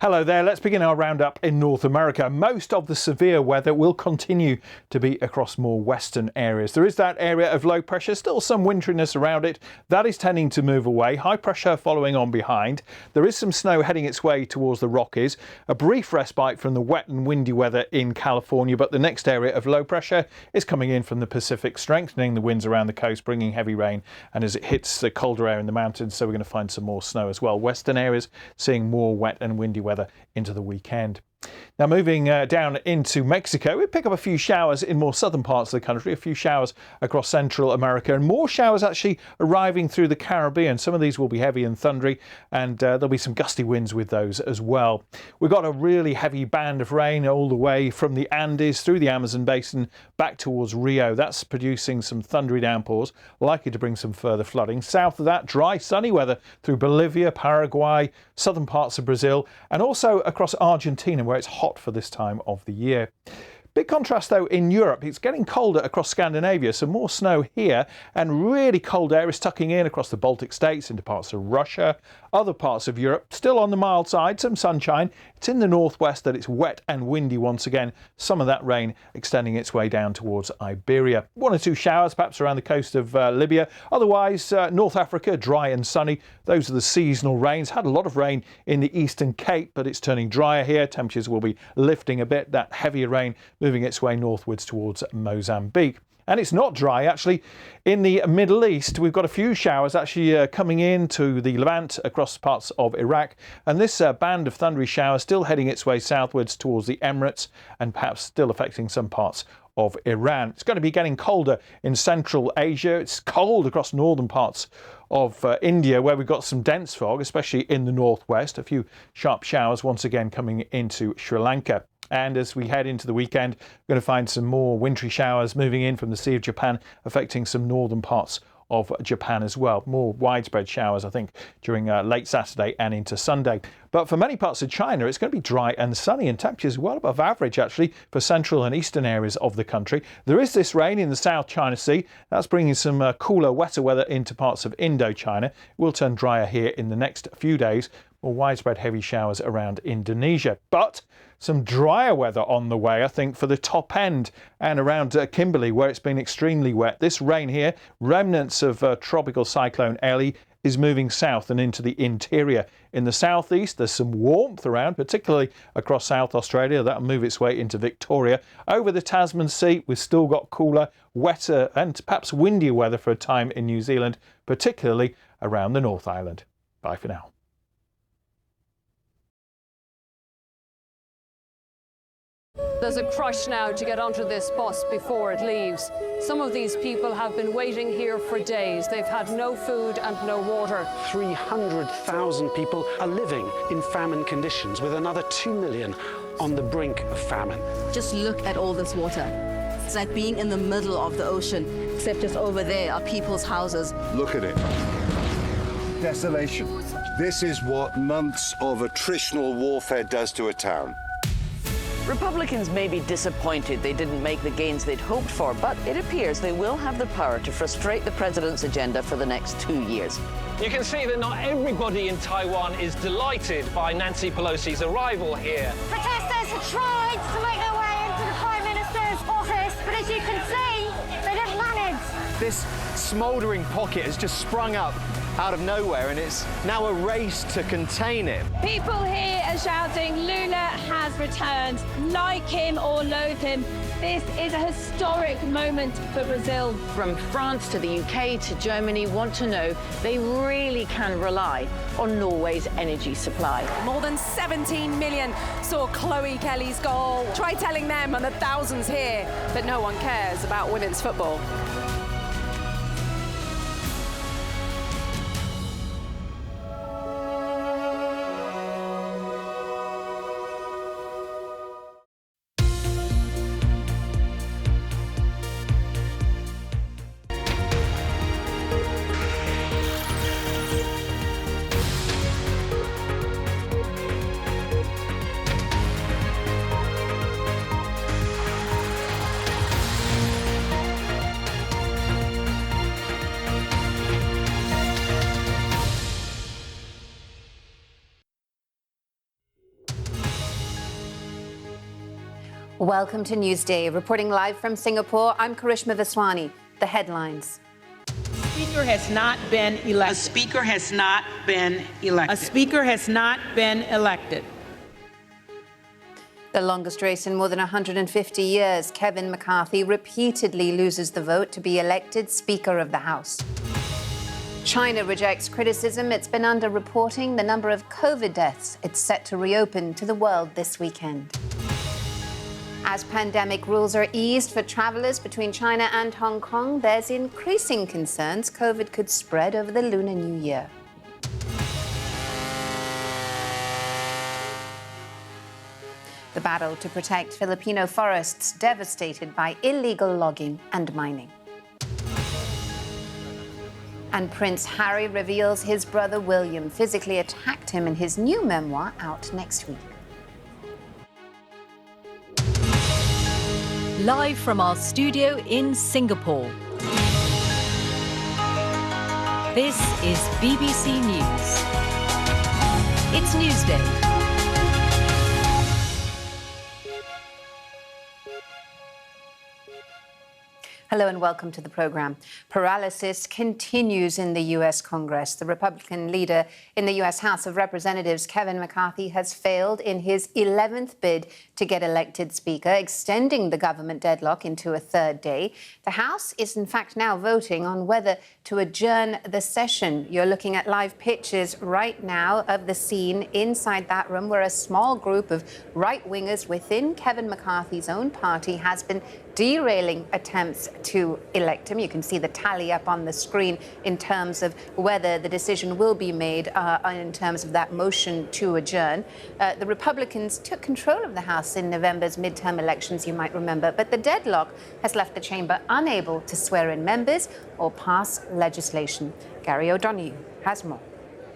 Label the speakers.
Speaker 1: Hello there, let's begin our roundup in North America. Most of the severe weather will continue to be across more western areas. There is that area of low pressure, still some winteriness around it. That is tending to move away. High pressure following on behind. There is some snow heading its way towards the Rockies. A brief respite from the wet and windy weather in California, but the next area of low pressure is coming in from the Pacific, strengthening the winds around the coast, bringing heavy rain. And as it hits the colder air in the mountains, so we're going to find some more snow as well. Western areas seeing more wet and windy weather into the weekend. Now moving down into Mexico, we pick up a few showers in more southern parts of the country, a few showers across Central America, and more showers actually arriving through the Caribbean. Some of these will be heavy and thundery, and there'll be some gusty winds with those as well. We've got a really heavy band of rain all the way from the Andes through the Amazon basin back towards Rio. That's producing some thundery downpours, likely to bring some further flooding. South of that, dry, sunny weather through Bolivia, Paraguay, southern parts of Brazil, and also across Argentina, where it's hot for this time of the year. Big contrast though in Europe. It's getting colder across Scandinavia, so more snow here, and really cold air is tucking in across the Baltic states into parts of Russia. Other parts of Europe still on the mild side, some sunshine. It's in the northwest that it's wet and windy once again. Some of that rain extending its way down towards Iberia. One or two showers perhaps around the coast of Libya. Otherwise, North Africa, dry and sunny. Those are the seasonal rains. Had a lot of rain in the Eastern Cape, but it's turning drier here. Temperatures will be lifting a bit. That heavier rain moving its way northwards towards Mozambique. And it's not dry actually in the Middle East. We've got a few showers actually coming into the Levant across parts of Iraq, and this band of thundery showers still heading its way southwards towards the Emirates and perhaps still affecting some parts of Iran. It's going to be getting colder in Central Asia. It's cold across northern parts of India, where we've got some dense fog, especially in the northwest. A few sharp showers once again coming into Sri Lanka. And as we head into the weekend, we're going to find some more wintry showers moving in from the Sea of Japan, affecting some northern parts of Japan as well. More widespread showers, I think, during late Saturday and into Sunday. But for many parts of China, it's going to be dry and sunny, and temperatures well above average, actually, for central and eastern areas of the country. There is this rain in the South China Sea. That's bringing some cooler, wetter weather into parts of Indochina. It will turn drier here in the next few days. More widespread heavy showers around Indonesia. But some drier weather on the way, I think, for the top end and around Kimberley, where it's been extremely wet. This rain here, remnants of tropical cyclone Ellie, is moving south and into the interior. In the southeast, there's some warmth around, particularly across South Australia. That'll move its way into Victoria. Over the Tasman Sea, we've still got cooler, wetter and perhaps windier weather for a time in New Zealand, particularly around the North Island. Bye for now.
Speaker 2: There's a crush now to get onto this bus before it leaves. Some of these people have been waiting here for days. They've had no food and no water.
Speaker 3: 300,000 people are living in famine conditions, with another 2 million on the brink of famine.
Speaker 4: Just look at all this water. It's like being in the middle of the ocean, except just over there are people's houses.
Speaker 5: Look at it. Desolation. This is what months of attritional warfare does to a town.
Speaker 6: Republicans may be disappointed they didn't make the gains they'd hoped for, but it appears they will have the power to frustrate the president's agenda for the next 2 years.
Speaker 7: You can see that not everybody in Taiwan is delighted by Nancy Pelosi's arrival here.
Speaker 8: Protesters have tried to make their way into the Prime Minister's office, but as you can see, they didn't manage.
Speaker 9: This smouldering pocket has just sprung up out of nowhere, and it's now a race to contain it.
Speaker 10: People here are shouting, Lula has returned. Like him or loathe him, this is a historic moment for Brazil.
Speaker 6: From France to the UK to Germany want to know they really can rely on Norway's energy supply.
Speaker 11: More than 17 million saw Chloe Kelly's goal. Try telling them and the thousands here that no one cares about women's football.
Speaker 12: Welcome to Newsday. Reporting live from Singapore, I'm Karishma Vaswani. The headlines.
Speaker 13: Speaker has not been elected.
Speaker 14: A speaker has not been elected.
Speaker 13: A speaker has not been elected.
Speaker 12: The longest race in more than 150 years, Kevin McCarthy repeatedly loses the vote to be elected Speaker of the House. China rejects criticism it's been underreporting the number of COVID deaths. It's set to reopen to the world this weekend. As pandemic rules are eased for travellers between China and Hong Kong, there's increasing concerns COVID could spread over the Lunar New Year. The battle to protect Filipino forests devastated by illegal logging and mining. And Prince Harry reveals his brother William physically attacked him in his new memoir out next week.
Speaker 15: Live from our studio in Singapore. This is BBC News. It's Newsday.
Speaker 12: Hello and welcome to the program. Paralysis continues in the U.S. Congress. The Republican leader in the U.S. House of Representatives, Kevin McCarthy, has failed in his 11th bid to get elected Speaker, extending the government deadlock into a third day. The House is, in fact, now voting on whether to adjourn the session. You're looking at live pictures right now of the scene inside that room where a small group of right-wingers within Kevin McCarthy's own party has been derailing attempts to elect him. You can see the tally up on the screen in terms of whether the decision will be made in terms of that motion to adjourn. The Republicans took control of the House in November's midterm elections, you might remember, but the deadlock has left the chamber unable to swear in members or pass legislation. Gary O'Donoghue has more.